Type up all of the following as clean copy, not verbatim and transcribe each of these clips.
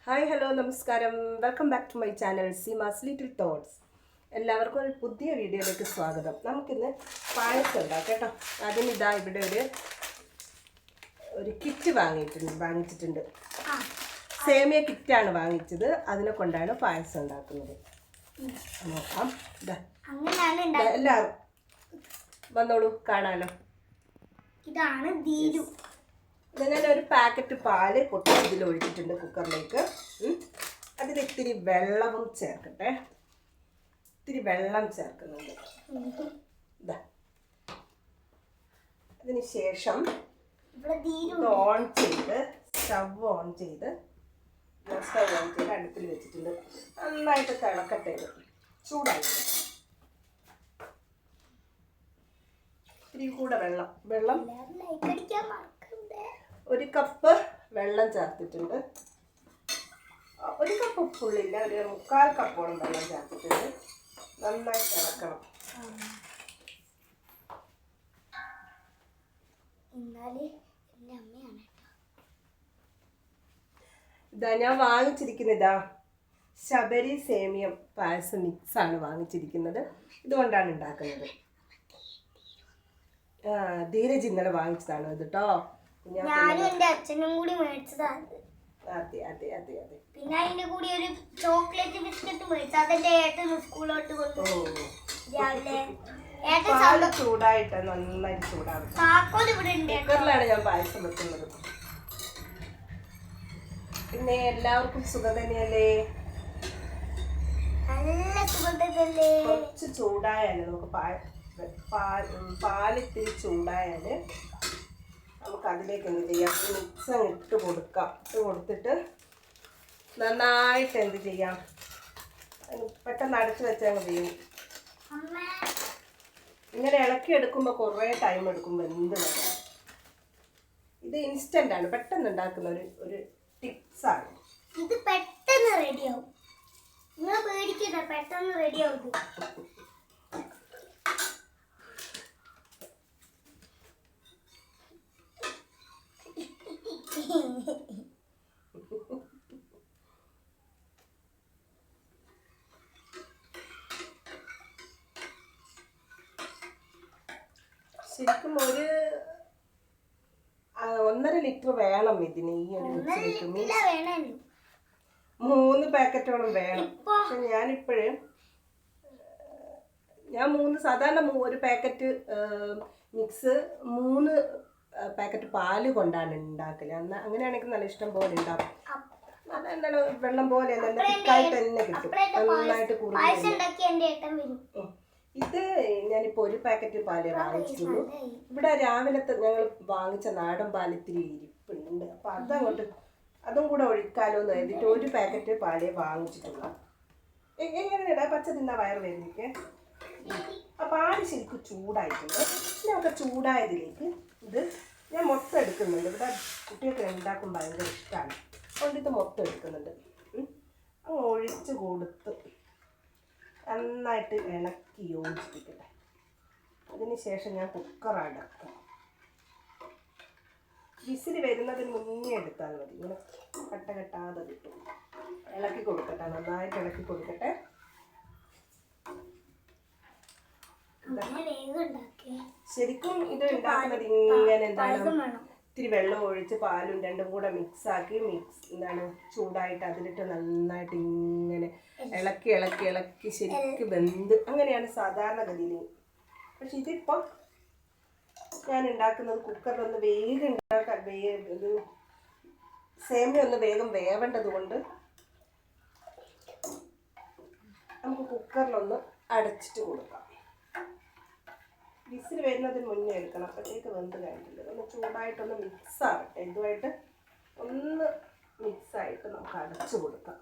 Hi hello നമസ്കാരം. Welcome back to my channel Seema's little thoughts. എല്ലാവർക്കും ഒരു പുതിയ വീഡിയോയിലേക്ക് സ്വാഗതം. നമുക്കിന്ന് പായസം ഉണ്ടാക്കാം കേട്ടോ. അതിനിതാ ഇവിടെ ഒരു കിറ്റ് വാങ്ങിച്ചിട്ടുണ്ട്. സേമിയ കിറ്റാണ് വാങ്ങിച്ചത്. അതിനെ കൊണ്ടാണ് പായസം ഉണ്ടാക്കുന്നത്. നോക്കാം. എല്ലാവരും വന്നോളൂ, കാണാലോ. ഇതാണ് ദീരു. ഞാൻ ഒരു പാക്കറ്റ് പാല് പൊട്ടി ഇതിൽ ഒഴിച്ചിട്ടുണ്ട് കുക്കറിലേക്ക്. അതിൽ ഇത്തിരി വെള്ളവും ചേർക്കട്ടെ. ഇത്തിരി വെള്ളം ചേർക്കുന്നുണ്ട്. ഇതാ, അതിന് ശേഷം ഓൺ ചെയ്ത് സ്റ്റവ് ഓൺ ചെയ്ത് അടുപ്പിൽ വെച്ചിട്ടുണ്ട്. നന്നായിട്ട് തിളക്കട്ടെ. ചൂടായി ഇത്തിരി കൂടെ വെള്ളം ഒരു കപ്പ് വെള്ളം ചേർത്തിട്ടുണ്ട്. ഒരു കപ്പ് ഫുള്ളില്ല, ഒരു 3/4 കപ്പോളം വെള്ളം ചേർത്തിട്ടുണ്ട്. നന്നായി ഇളക്കണം. ഇതാ ഞാൻ വാങ്ങിച്ചിരിക്കുന്നതാ ശബരി സേമിയം പായസം മിക്സാണ് വാങ്ങിച്ചിരിക്കുന്നത്. ഇതുകൊണ്ടാണ് ഉണ്ടാക്കുന്നത്. ധീരജ് ഇന്നലെ വാങ്ങിച്ചതാണ് ഇത് കേട്ടോ. ഞാനും എന്റെ അച്ഛനും കൂടി മേടിച്ചതാണ്. പിന്നെ അതിന്റെ കൂടി ഒരു ചോക്ലേറ്റ് ബിസ്ക്കറ്റ് മേടിച്ചു. അതെന്റെ ഏട്ടൻ സ്കൂളിലോട്ട് കൊണ്ടുപോകും രാവിലെ. ചൂടായിട്ട് നന്നായിട്ട് ചൂടാവും. താക്കോൽ ഇവിടെ ഉണ്ട്. കുക്കറിലാണ് ഞാൻ പായസം വെക്കുന്നത്. പിന്നെ എല്ലാവർക്കും സുഖം തന്നെയല്ലേ? നല്ല സുഖം തന്നെയല്ലേ? കുറച്ച് ചൂടായാല് നമുക്ക് പാലിത്തിരി ചൂടായാല് നമുക്ക് അതിലേക്ക് എന്ത് ചെയ്യാം, മിക്സ് ഇട്ട് കൊടുത്തിട്ട് നന്നായിട്ട് എന്ത് ചെയ്യാം, പെട്ടെന്ന് അടച്ചു വെച്ചാൽ മതി. ഇങ്ങനെ ഇളക്കി എടുക്കുമ്പോൾ കുറേ ടൈം എടുക്കും വെന്ത് വരാൻ. ഇത് ഇൻസ്റ്റന്റ് ആണ്, പെട്ടെന്ന് ഉണ്ടാക്കുന്ന ഒരു ടിപ്സാണ്. ഇത് പെട്ടെന്ന് റെഡിയാവും. നിങ്ങൾ പേടിക്കണ്ട, പെട്ടെന്ന് റെഡിയാവും. ശരിക്കും ഒരു 1.5 ലിറ്റർ വേണം ഇതിന്. ഈ ഒരു 3 പാക്കറ്റോളം വേണം. പക്ഷെ ഞാൻ സാധാരണ ഒരു പാക്കറ്റ് മിക്സ് 3 പാക്കറ്റ് പാല് കൊണ്ടാണ് ഉണ്ടാക്കല്. അങ്ങനെയാണെങ്കിൽ നല്ല ഇഷ്ടം പോലെ ഉണ്ടാവും. എന്താണ് വെള്ളം പോലെ തിക്കായിട്ട് തന്നെ കിട്ടും. നന്നായിട്ട് ഇത് ഞാനിപ്പോൾ ഒരു പാക്കറ്റ് പാലേ വാങ്ങിച്ചിട്ടുള്ളൂ. ഇവിടെ രാവിലത്തെ ഞങ്ങൾ വാങ്ങിച്ച നാടൻ പാലിത്തിരി ഇരിപ്പുണ്ട്. അപ്പം അതും കൂടെ ഒഴിക്കാലോ എന്ന് കരുതിയിട്ട് ഒരു പാക്കറ്റ് പാലേ വാങ്ങിച്ചിട്ടുള്ളൂ. എങ്ങനെയാ പച്ച തിന്നാ വയറ് വേദനിക്ക്. ആ പാല് ശരിക്കും ചൂടായിട്ടുണ്ട്. ഞങ്ങൾക്ക് ചൂടായതിലേക്ക് ഇത് ഞാൻ മൊത്തം എടുക്കുന്നുണ്ട്. ഇവിടെ കുട്ടിയൊക്കെ ഉണ്ടാക്കും ഭയങ്കര ഇഷ്ടമാണ്. അതുകൊണ്ട് ഇത് മൊത്തം എടുക്കുന്നുണ്ട്. അങ്ങ് ഒഴിച്ച് കൊടുത്ത് നന്നായിട്ട് ഇളക്കി യോജിപ്പിക്കട്ടെ. അതിന് ശേഷം ഞാൻ കുക്കർ അടക്കും. വിസിൽ വരുന്നതിന് മുന്നേ എടുത്താൽ മതി. ഇങ്ങനെ കെട്ടാതെ കിട്ടും. ഇളക്കി കൊടുക്കട്ടെ, നന്നായിട്ട് ഇളക്കി കൊടുക്കട്ടെ. ശരിക്കും ഇത് ഉണ്ടാക്കുന്നത് ഇങ്ങനെ എന്താണ്, ഇത്തിരി വെള്ളം ഒഴിച്ച് പാലും രണ്ടും കൂടെ മിക്സാക്കി ചൂടായിട്ട് അതിലിട്ട് നന്നായിട്ട് ഇങ്ങനെ ഇളക്കി ശരിക്കും വെന്ത് അങ്ങനെയാണ് സാധാരണ ഗതിയിൽ. പക്ഷെ ഇതിപ്പോൾ ഞാൻ ഉണ്ടാക്കുന്നത് കുക്കറിലൊന്ന് വേഗം ഇത് സേമിയ ഒന്ന് വേഗം വേവേണ്ടത് കൊണ്ട് നമുക്ക് കുക്കറിലൊന്ന് അടച്ചിട്ട് കൊടുക്കാം. വിസിൽ വരുന്നതിന് മുന്നേ എടുക്കണം. അപ്പോഴത്തേക്ക് വെന്ത് കഴിഞ്ഞിട്ടുണ്ട്. ഒന്ന് ചൂടായിട്ടൊന്ന് മിക്സ് ആവട്ടെ. ഇതുമായിട്ട് ഒന്ന് മിക്സായിട്ട് നമുക്ക് അടച്ചു കൊടുക്കാം.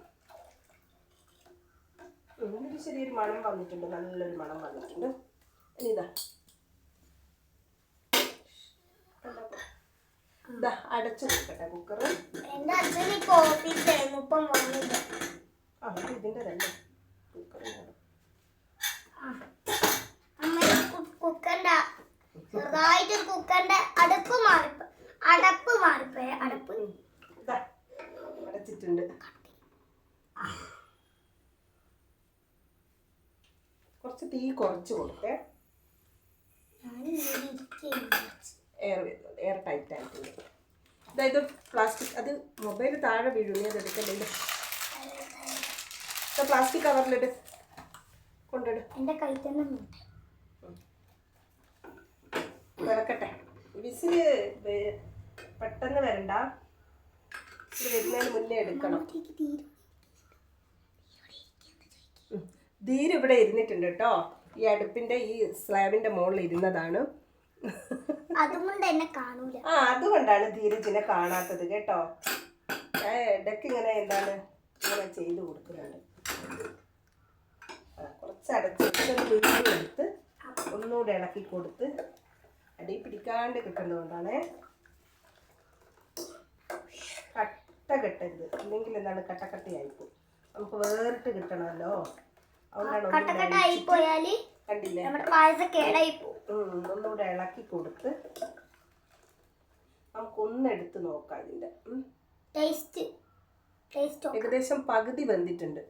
ഒരു ചെറിയൊരു മണം വന്നിട്ടുണ്ട്, നല്ലൊരു മണം വന്നിട്ടുണ്ട്. ഇനി ഇതാ അടച്ചു കൊടുക്കട്ടെ കുക്കർ. ഇതിൻ്റെ തന്നെ കുക്കറിന്റെ അടപ്പ് മാറിപ്പോയ അടച്ചിട്ടുണ്ട്. കുറച്ച് തീ കുറച്ച് കൊടുത്തേ. എയർ ടൈറ്റ് ആയിട്ടുണ്ട്. അതായത് പ്ലാസ്റ്റിക്, അത് മൊബൈൽ താഴെ വീഴും, അത് എടുക്കണ്ടേ. പ്ലാസ്റ്റിക് കവറിലിട്ട് കൊണ്ടിട്. എൻ്റെ കൈ തന്നെ വിളക്കട്ടെ. വിസില് പെട്ടെന്ന് വരണ്ട, ഇത് വരുന്നതിന് മുന്നേ എടുക്കണം. ധീര് ഇവിടെ ഇരുന്നിട്ടുണ്ട് കേട്ടോ. ഈ അടുപ്പിന്റെ ഈ സ്ലാബിന്റെ മുകളിൽ ഇരുന്നതാണ്. അതുകൊണ്ട് എന്നെ കാണൂല. അതുകൊണ്ടാണ് ധീരജിനെ കാണാത്തത് കേട്ടോ. ഞാൻ ഇടയ്ക്ക് ഇങ്ങനെ എന്താണ് ഇങ്ങനെ ചെയ്ത് കൊടുക്കുന്നുണ്ട്. കുറച്ച് എടുത്ത് ഒന്നുകൂടെ ഇളക്കി കൊടുത്ത് അടി പിടിക്കാണ്ട് കിട്ടുന്നതുകൊണ്ടാണ്. കട്ട കെട്ടരുത്, ഇല്ലെങ്കിൽ എന്താണ് കട്ടക്കട്ടയായിപ്പോവും. നമുക്ക് വേറിട്ട് കിട്ടണമല്ലോ, അതുകൊണ്ടാണ്. കണ്ടില്ലേ, ഒന്നുകൂടെ ഇളക്കി കൊടുത്ത് നമുക്കൊന്നെടുത്ത് നോക്കാം. ഇതിന്റെ ഏകദേശം പകുതി വെന്തിട്ടുണ്ട്.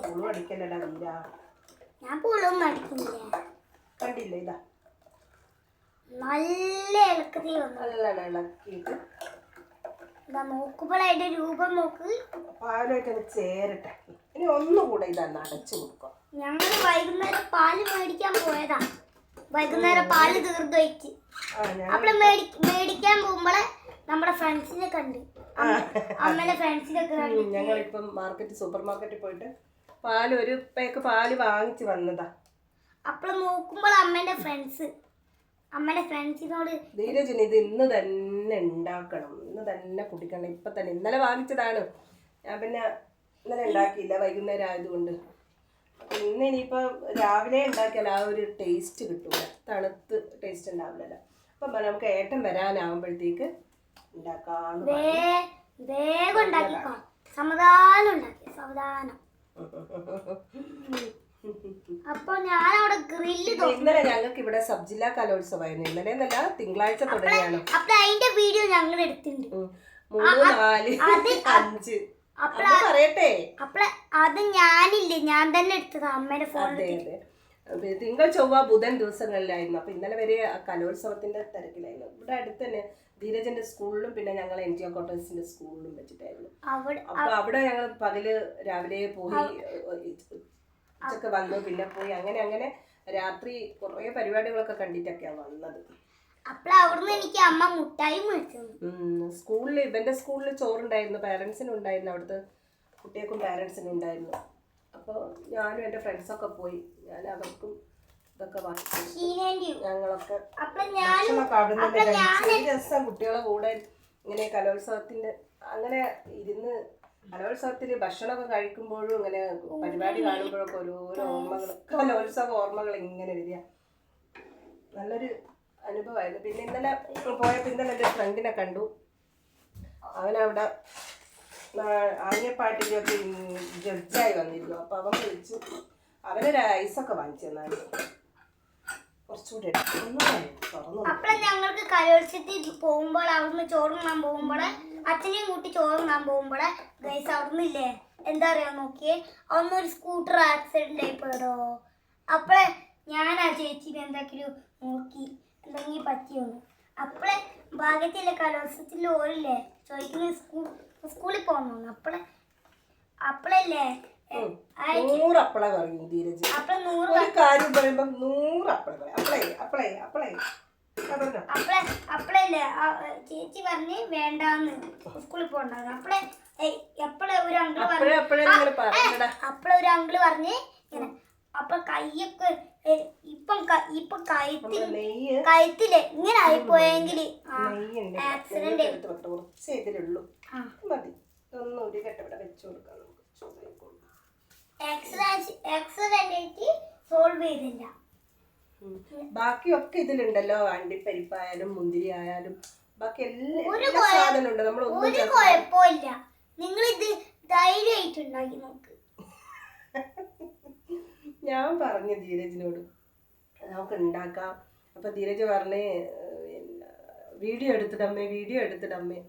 പുളു അടിക്കലടാ വീര. കണ്ടില്ലേ, ഇതാ നല്ല ഇളക്കിയിട്ട് നോക്കുമ്പോൾ അതിന്റെ രൂപം നോക്ക്. പാലായിട്ട് ചേരട്ടെ. ഇനി ഒന്നുകൂടെ ഇതാണ് അടച്ചു കൊടുക്കാം. ഞങ്ങൾ വൈകുന്നേരം പാല് മേടിക്കാൻ പോയതാ. വൈകുന്നേരം പാല് തീർന്നു വെച്ച് അപ്പോൾ മേടിക്കാൻ പോകുമ്പോളെ നമ്മുടെ ഫ്രണ്ട്സിനെ കണ്ട്, അമ്മയുടെ ഫ്രണ്ട്സിനൊക്കെ കണ്ട്. ഞങ്ങളിപ്പം സൂപ്പർ മാർക്കറ്റിൽ പോയിട്ട് പാല് ഒരു പേക്ക് പാല് വാങ്ങിച്ച് വന്നതാ. അപ്പോൾ നോക്കുമ്പോൾ അമ്മേന്റെ ഫ്രണ്ട്സിനോട് ധീരജിന് ഇത് ഇന്ന് തന്നെ ഉണ്ടാക്കണം, ഇന്ന് തന്നെ കുടിക്കണം, ഇപ്പൊ തന്നെ. ഇന്നലെ വാങ്ങിച്ചതാണ് ഞാൻ, പിന്നെ ഇന്നലെ ഉണ്ടാക്കിയില്ല, വൈകുന്നേരം ആയതുകൊണ്ട്. അപ്പൊ ഇന്ന് ഇനിയിപ്പോ രാവിലെ ഉണ്ടാക്കിയാൽ ആ ഒരു ടേസ്റ്റ് കിട്ടൂല, തണുത്ത് ടേസ്റ്റ് ഉണ്ടാവില്ലല്ലോ. അപ്പൊ നമുക്ക് ഏട്ടൻ വരാനാവുമ്പോഴത്തേക്ക് ഉണ്ടാക്കാന്ന് വേഗം ഉണ്ടാക്കിക്കോ. സാവധാനം. അപ്പൊ ഞാൻ അവിടെ ഗ്രില്ല്. ഇന്നലെ ഞങ്ങൾക്ക് ഇവിടെ സബ് ജില്ലാ കലോത്സവമായിരുന്നു. ഇന്നലെ എന്നല്ല, തിങ്കളാഴ്ച തുടങ്ങിയാണ്. അപ്പൊ അതിന്റെ വീഡിയോ ഞങ്ങൾ എടുത്തിട്ടുണ്ട്. 3, 4, 5 പറയട്ടെ. അപ്പൊ അത് ഞാൻ തന്നെ എടുത്തത് അമ്മയുടെ ഫോണിൽ. അതെ, തിങ്കൾ ചൊവ്വ ബുധൻ ദിവസങ്ങളിലായിരുന്നു. അപ്പൊ ഇന്നലെ വരെ കലോത്സവത്തിന്റെ തിരക്കിലായിരുന്നു. ഇവിടെ അടുത്ത് തന്നെ ധീരജന്റെ സ്കൂളിലും പിന്നെ ഞങ്ങൾ NGO ക്വാർട്ടേഴ്സിന്റെ സ്കൂളിലും വെച്ചിട്ടായിരുന്നു. അപ്പൊ അവിടെ ഞങ്ങൾ പകല് രാവിലെ പോയി, ഉച്ചക്ക് വന്നു, പിന്നെ പോയി, അങ്ങനെ രാത്രി കുറെ പരിപാടികളൊക്കെ കണ്ടിട്ടൊക്കെയാണ് വന്നത്. എനിക്ക് അമ്മ മുട്ടായി സ്കൂളിൽ, ഇവന്റെ സ്കൂളിൽ ചോറുണ്ടായിരുന്നു, പാരന്റ്സിനും ഉണ്ടായിരുന്നു, അവിടുത്തെ കുട്ടികൾക്കും പാരന്റ്സിനും ഉണ്ടായിരുന്നു. അപ്പോൾ ഞാനും എൻ്റെ ഫ്രണ്ട്സൊക്കെ പോയി, ഞാൻ അവർക്കും ഇതൊക്കെ വാങ്ങിച്ചു. ഞങ്ങളൊക്കെ രസം കുട്ടികളെ കൂടെ ഇങ്ങനെ കലോത്സവത്തിന്റെ അങ്ങനെ ഇരുന്ന് കലോത്സവത്തിന് ഭക്ഷണമൊക്കെ കഴിക്കുമ്പോഴും ഇങ്ങനെ പരിപാടി കാണുമ്പോഴൊക്കെ ഓരോരോ ഓർമ്മകൾ, കലോത്സവ ഓർമ്മകൾ ഇങ്ങനെ വരിക. നല്ലൊരു അനുഭവമായിരുന്നു. പിന്നെ ഇന്നലെ എൻ്റെ ഫ്രണ്ടിനെ കണ്ടു. അവനവിടെ ആംഗ്യപ്പാട്ടിലൊക്കെ ജഡ്ജായി വന്നിരുന്നു. അപ്പോൾ അവൻ വിളിച്ചു, അവനൊരു ഐസൊക്കെ വാങ്ങിച്ചു തന്നാണ്. കുറച്ചുകൂടെ അപ്പോൾ ഞങ്ങൾക്ക് കലോത്സവത്തിൽ പോകുമ്പോൾ അവിടുന്ന് ചോറുണ്ണാൻ പോകുമ്പോൾ അച്ഛനെയും കൂട്ടി ചോറുണ്ണാൻ പോകുമ്പോൾ ഗൈസ് അവിടുന്നില്ലേ എന്താ അറിയാ നോക്കിയേ, അവിടുന്നൊരു സ്കൂട്ടർ ആക്സിഡന്റ് ആയി പോയടോ. അപ്പോഴേ ഞാൻ ആ ചേച്ചിനെ എന്തെങ്കിലും നോക്കി എന്തെങ്കിലും പറ്റിയോന്ന്. അപ്പോഴേ ഭാഗ്യത്തില്ലേ കലോത്സവത്തിൽ ഓരില്ലേ ചോദിക്കുന്നത് സ്കൂളിൽ പോകണമെന്ന്. അപ്പോഴല്ലേ 100 അപ്പള പറയും ധീരജ്. ഒരു കാര്യം പറയുമ്പോ 100 അപ്പള പറയും. അപ്പളല്ലേ ചേച്ചി പറഞ്ഞ് വേണ്ടാന്ന് സ്കൂളിൽ പോകണ്ടാന്ന്. അപ്പളെ ഒരു അങ്കിള് പറഞ്ഞ് അപ്പൊ കയ്യൊക്കെ ഇപ്പൊ കയത്തില് ഇങ്ങനെ ആയിപ്പോയെങ്കിൽ ആക്സിഡന്റ് സോൾവ് ചെയ്തില്ല. ബാക്കിയൊക്കെ ഇതിലുണ്ടല്ലോ, അണ്ടിപ്പരിപ്പായാലും മുന്തിരി ആയാലും ബാക്കി എല്ലാ സാധനം ഉണ്ട്. നമ്മൾ ഒരു കുഴപ്പമില്ല, നിങ്ങൾ ഇത് ധൈര്യമായിട്ടുണ്ടാക്കി നോക്ക്. ഞാൻ പറഞ്ഞു ധീരജിനോട് നമുക്ക് ഉണ്ടാക്കാം. അപ്പൊ ധീരജ് പറഞ്ഞ് വീഡിയോ എടുത്തിടമ്മേ.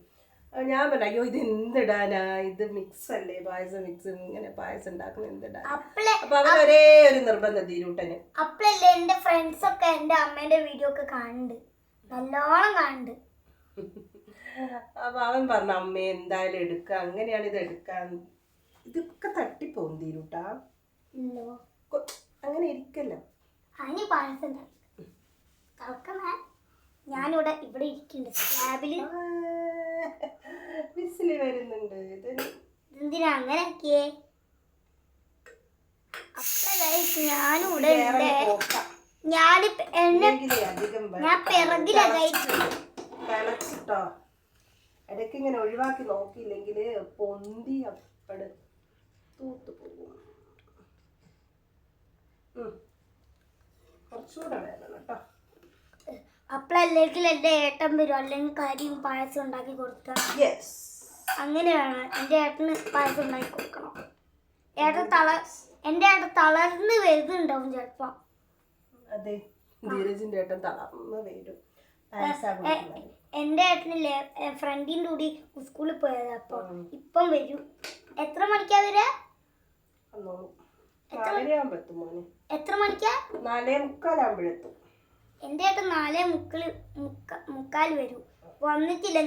ഞാൻ പറഞ്ഞു അയ്യോ ഇത് എന്തിടാനാ, ഇത് മിക്സ് അല്ലേ, പായസം മിക്സ്, ഇങ്ങനെ പായസം ഉണ്ടാക്കുന്ന എന്തിടാൻ. അപ്പൊ അവൻ ഒരേ ഒരു നിർബന്ധം തീരൂട്ടന്. അപ്പഴല്ലേ എന്റെ ഫ്രണ്ട്സ് ഒക്കെ എന്റെ അമ്മേന്റെ വീഡിയോ ഒക്കെ കാണുന്നുണ്ട്, നല്ലോണം കാണുന്നുണ്ട്. അപ്പൊ അവൻ പറഞ്ഞു അമ്മ എന്തായാലും എടുക്കാം, അങ്ങനെയാണ് ഇത് എടുക്കാൻ. ഇതൊക്കെ തട്ടിപ്പോവും തീരൂട്ടാ, അങ്ങനെ ഇരിക്കല്ലോ. അതിന് പായസം ഞാനിവിടെ ഇരിക്കുന്നുണ്ട് സ്ലാബില്. വിസില് വരുന്നുണ്ട്. എന്തിനാ അങ്ങനെ ആക്കിയേ? ഞാനും ഇവിടെ ഞാൻ പിറകിലാ കളച്ചിട്ടോ ഇടയ്ക്ക് ഇങ്ങനെ ഒഴിവാക്കി നോക്കിയില്ലെങ്കിൽ പൊന്തി അപ്പട് തൂത്ത് പോകും. കുറച്ചുകൂടെ വേണം കേട്ടോ. അപ്പഴല്ലെങ്കിൽ എന്റെ ഏട്ടൻ വരും, അല്ലെങ്കിൽ കരിയും പായസം ഉണ്ടാക്കി കൊടുക്കാം. അങ്ങനെ വേണം, എന്റെ ഏട്ടന് പായസം ഉണ്ടാക്കി കൊടുക്കണം. എന്റെ ഏട്ടൻ തളർന്ന് വരുന്നുണ്ടാവും ചിലപ്പോ. അതെ, ധീരജിന്റെ ഏട്ടൻ തളർന്ന് വരും. എന്റെ ഏട്ടനില്ലേ ഫ്രണ്ടിന്റെ കൂടി സ്കൂളിൽ പോയത്, അപ്പൊ ഇപ്പം വരും. എത്ര മണിക്കാ വരാ? എത്ര മണിക്കാ? 4:45 എന്റെ ഏട്ടൻ 4:45 വരും. വന്നിട്ടില്ല.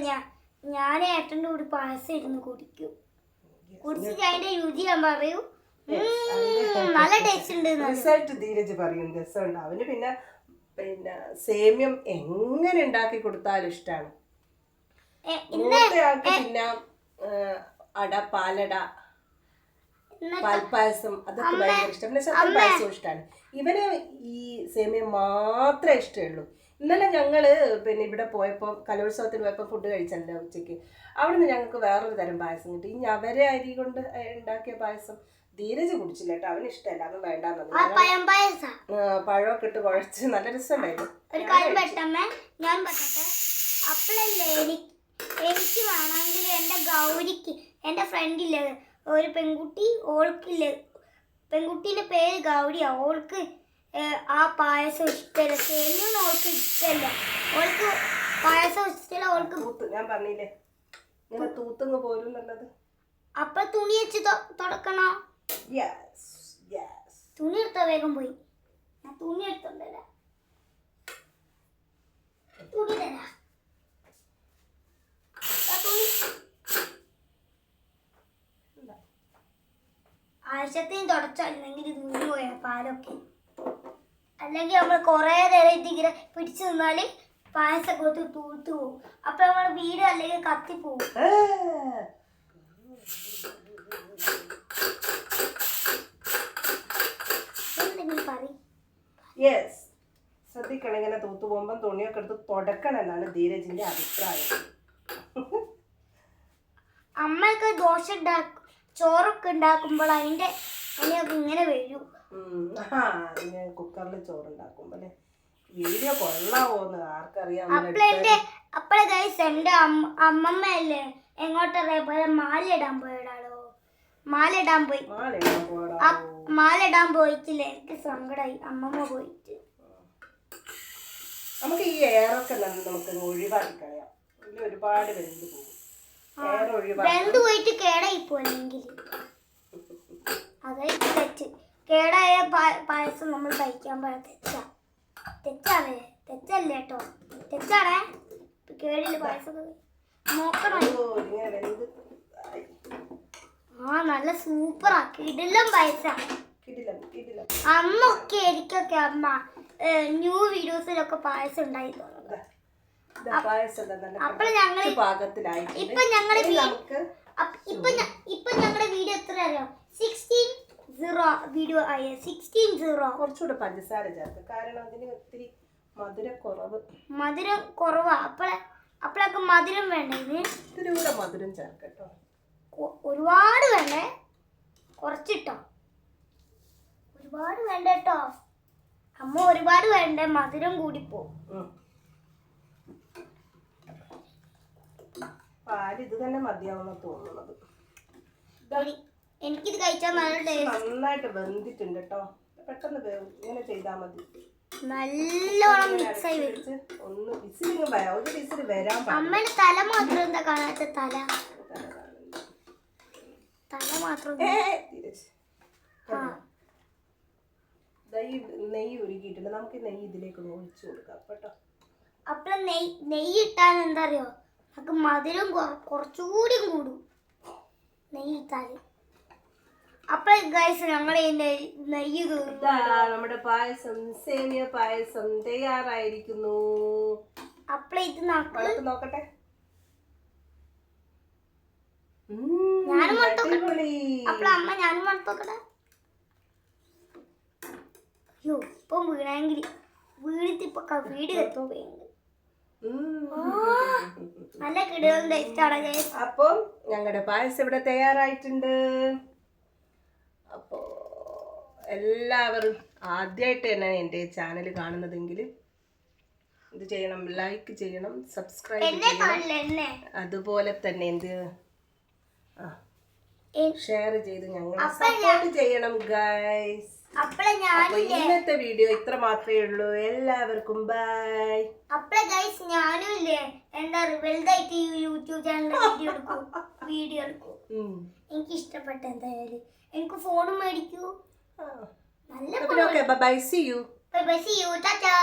ഞാൻ ഏട്ടന്റെ കൂടി പായസം ഇരുന്ന് കുടിക്കും. കുടിച്ചിട്ട് അതിന്റെ രുചി ഞാൻ പറയൂ, നല്ല ടേസ്റ്റ് ഉണ്ട്. റിസൾട്ട് ധീരജ് പറയും രസമുണ്ട്. അവന് പിന്നെ സേമ്യം എങ്ങനെ ഉണ്ടാക്കി കൊടുത്താലും ഇഷ്ടമാണ്. മൂത്തയാൾക്ക് പിന്നെ അട, പാലട, പാൽപ്പായസം അതൊക്കെ ഭയങ്കര ഇഷ്ടം. പിന്നെ സത്യം പായസവും ഇഷ്ടമാണ്. ഇവന് ഈ സേമിയ മാത്രമേ ഇഷ്ടമുള്ളൂ. ഇന്നലെ ഞങ്ങള് പിന്നെ ഇവിടെ പോയപ്പോൾ കലോത്സവത്തിന് പോയപ്പോൾ ഫുഡ് കഴിച്ചല്ലോ ഉച്ചയ്ക്ക്. അവിടുന്ന് ഞങ്ങൾക്ക് വേറൊരു തരം പായസം കിട്ടി. ഈ ഞവര അരി കൊണ്ട് ഉണ്ടാക്കിയ പായസം ധീരജ് കുടിച്ചില്ല കേട്ടോ, അവന് ഇഷ്ടമല്ല, അവൻ വേണ്ടാന്ന്. പഴമൊക്കെ ഇട്ട് കുഴച്ച് നല്ല രസമുണ്ടായിരുന്നു. ഒരു കാര്യം പെട്ടമ്മേ ഞാൻ പറഞ്ഞിട്ട്, അപ്പോഴല്ലേ എനിക്ക് വേണമെങ്കിൽ എൻ്റെ ഗൗരിക്ക്, എൻ്റെ ഫ്രണ്ടില്ലേ ഒരു പെൺകുട്ടി, ഓൾക്കില്ലേ പെൺകുട്ടീൻ്റെ പേര് ഗൗരിയാ, ഓൾക്ക് ആ പായസം ഇഷ്ടമല്ല. സേമിയൊന്നും ഓൾക്ക് ഇഷ്ടമല്ല. ഓൾക്ക് പായസം ഇഷ്ടമല്ല. ഓൾക്ക് ഞാൻ പറഞ്ഞില്ലേ ഇങ്ങനെ തൂത്തങ്ങ് പോരും എന്നുള്ളത്. അപ്പൊ തുണി വെച്ച് തുടക്കണോ? തുണി എടുത്താ വേഗം പോയി. ഞാൻ തുണി എടുത്തോണ്ടല്ല, തുണി തരാ. ആവശ്യത്തിന് തുടച്ചല്ലെങ്കിൽ തുണി പോയാ പാലൊക്കെ. അല്ലെങ്കിൽ നമ്മൾ കുറേ നേരം ഇതിങ്ങനെ പിടിച്ചു നിന്നാല് പായസമൊക്കെ തൂത്തു പോകും. അപ്പൊ നമ്മുടെ വീട് അല്ലെങ്കിൽ കത്തിപ്പോവും. ശ്രദ്ധിക്കണം, ഇങ്ങനെ തൂത്തു പോകുമ്പോൾ തുണിയൊക്കെ എടുത്ത് തുടക്കണം എന്നാണ് ധീരജിന്റെ അഭിപ്രായം. അമ്മയൊക്കെ ദോശ ചോറൊക്കെ ഉണ്ടാക്കുമ്പോൾ അതിന്റെ ഇങ്ങനെ വരും. കുക്കറിൽ ചോറുണ്ടാക്കുമ്പോ വീഡിയോ കൊള്ളാവോന്ന് ആർക്കറിയാം. അപ്പഴേ ഗൈസ് എന്റെ അമ്മമ്മയല്ലേ എങ്ങോട്ടറിയപ്പോലെ മാലയിടാൻ പോയിടാളോ. മാലയിടാൻ പോയിട്ടില്ല, എനിക്ക് സങ്കടമായി. അമ്മമ്മ പോയിട്ട് നമുക്ക് ഈ എയറൊക്കെ നമുക്ക് ഒഴിവാക്കി കളയാം. ഒരുപാട് വെന്ത് പോകും. വെന്ത് പോയിട്ട് കേടായി പോലെങ്കിൽ അതായിട്ട് തെറ്റ്. കേടായ പായസം നമ്മൾ കഴിക്കാൻ തെറ്റല്ലേ കേട്ടോ, തെറ്റാണേ. കേടില്ല പായസം നോക്കണം. നല്ല സൂപ്പറാ, കിടിലം പായസം. അമ്മ ഒക്കെ എനിക്കൊക്കെ അമ്മ ന്യൂ വീഡിയോസിലൊക്കെ പായസം ഉണ്ടായി തോന്നുന്നത്. അപ്പോൾ ഞങ്ങളുടെ വീഡിയോ എത്ര അറിയാം? 16:0 വീഡിയോ ആയ 16:0. കുറച്ചുകൂടെ പഞ്ചസാര ചേർത്ത്, കാരണം അതിന് ഒത്തിരി മധുരം കുറവാ. അപ്പോഴൊക്കെ മധുരം വേണ്ടേ? ഇത്തിരി കൂടെ മധുരം ചേർക്കട്ടോ. ഒരുപാട് വേണ്ടേ? കുറച്ചിട്ടോ. ഒരുപാട് വേണ്ട കേട്ടോ അമ്മ, ഒരുപാട് വേണ്ടേ, മധുരം കൂടി പോകും. പാല് ഇത് തന്നെ മതിയാവുന്ന തോന്നുന്നത്. എനിക്കിത് കഴിച്ചാൽ നല്ല ടേസ്റ്റ്. നന്നായിട്ട് വെന്തിട്ടുണ്ട് കേട്ടോ. പെട്ടെന്ന് ഇങ്ങനെ ചെയ്താൽ മതി. നല്ലോണം മിക്സ് ആയി വരും. ഒന്ന് വിസിലിങ്ങ് വരാം, ഒരു വിസിൽ വരാൻ പാടില്ല. അമ്മയുടെ തല മാത്രം എന്താ കാണാത്ത? തല മാത്രം. ആ നെയ്യ് ഉരുക്കിയിട്ടുണ്ട്, നമുക്ക് നെയ്യ് ഇതിലേക്ക് ഒഴിച്ചു കൊടുക്കാം കേട്ടോ. അപ്പോൾ നെയ്യ് ഇട്ടാൽ എന്താ അറിയോ, നമുക്ക് മധുരം കുറച്ചുകൂടി കൂടും നെയ്യ് ഇട്ടാൽ. അപ്പോൾ ഗൈസ് ഞങ്ങൾ ഈ നെയ്യ് നമ്മുടെ പായസം, സേമിയ പായസം തയ്യാറായിരിക്കുന്നു. അപ്പോൾ ഇത് നമുക്ക് നോക്കട്ടെ. ഞാനും അപ്പോൾ അമ്മ ഞാനും മണത്തോക്കട്ടെ. അയ്യോ ഇപ്പം വീണെങ്കിൽ വീണിത്തിപ്പോ വീട് നല്ല കിടുകളുടെ ഇഷ്ടമാണ്. അപ്പം ഞങ്ങളുടെ പായസം ഇവിടെ തയ്യാറായിട്ടുണ്ട്. അപ്പോൾ എല്ലാവരും ആദ്യമായിട്ട് തന്നെ എൻ്റെ ചാനൽ കാണുന്നതെങ്കിൽ ഇത് ചെയ്യണം, ലൈക്ക് ചെയ്യണം, സബ്സ്ക്രൈബ് ചെയ്യണം, അതുപോലെ തന്നെ ഷെയർ ചെയ്ത് ഞങ്ങളെ സപ്പോർട്ട് ചെയ്യണം ഗൈസ്. ഇന്നത്തെ വീഡിയോ ഇത്ര മാത്രമേ ഉള്ളൂ. എല്ലാവർക്കും ബൈ. അപ്പോൾ ഗൈസ് ഞാനും ഇല്ലേ എന്താ വലുതായിട്ട് യൂട്യൂബ് ചാനൽ വീഡിയോ എടുക്കും. എനിക്ക് ഇഷ്ടപ്പെട്ട എന്തായാലും എനിക്ക് ഫോണും മേടിക്കൂ. നല്ല ബൈ. See you. ടാറ്റാ.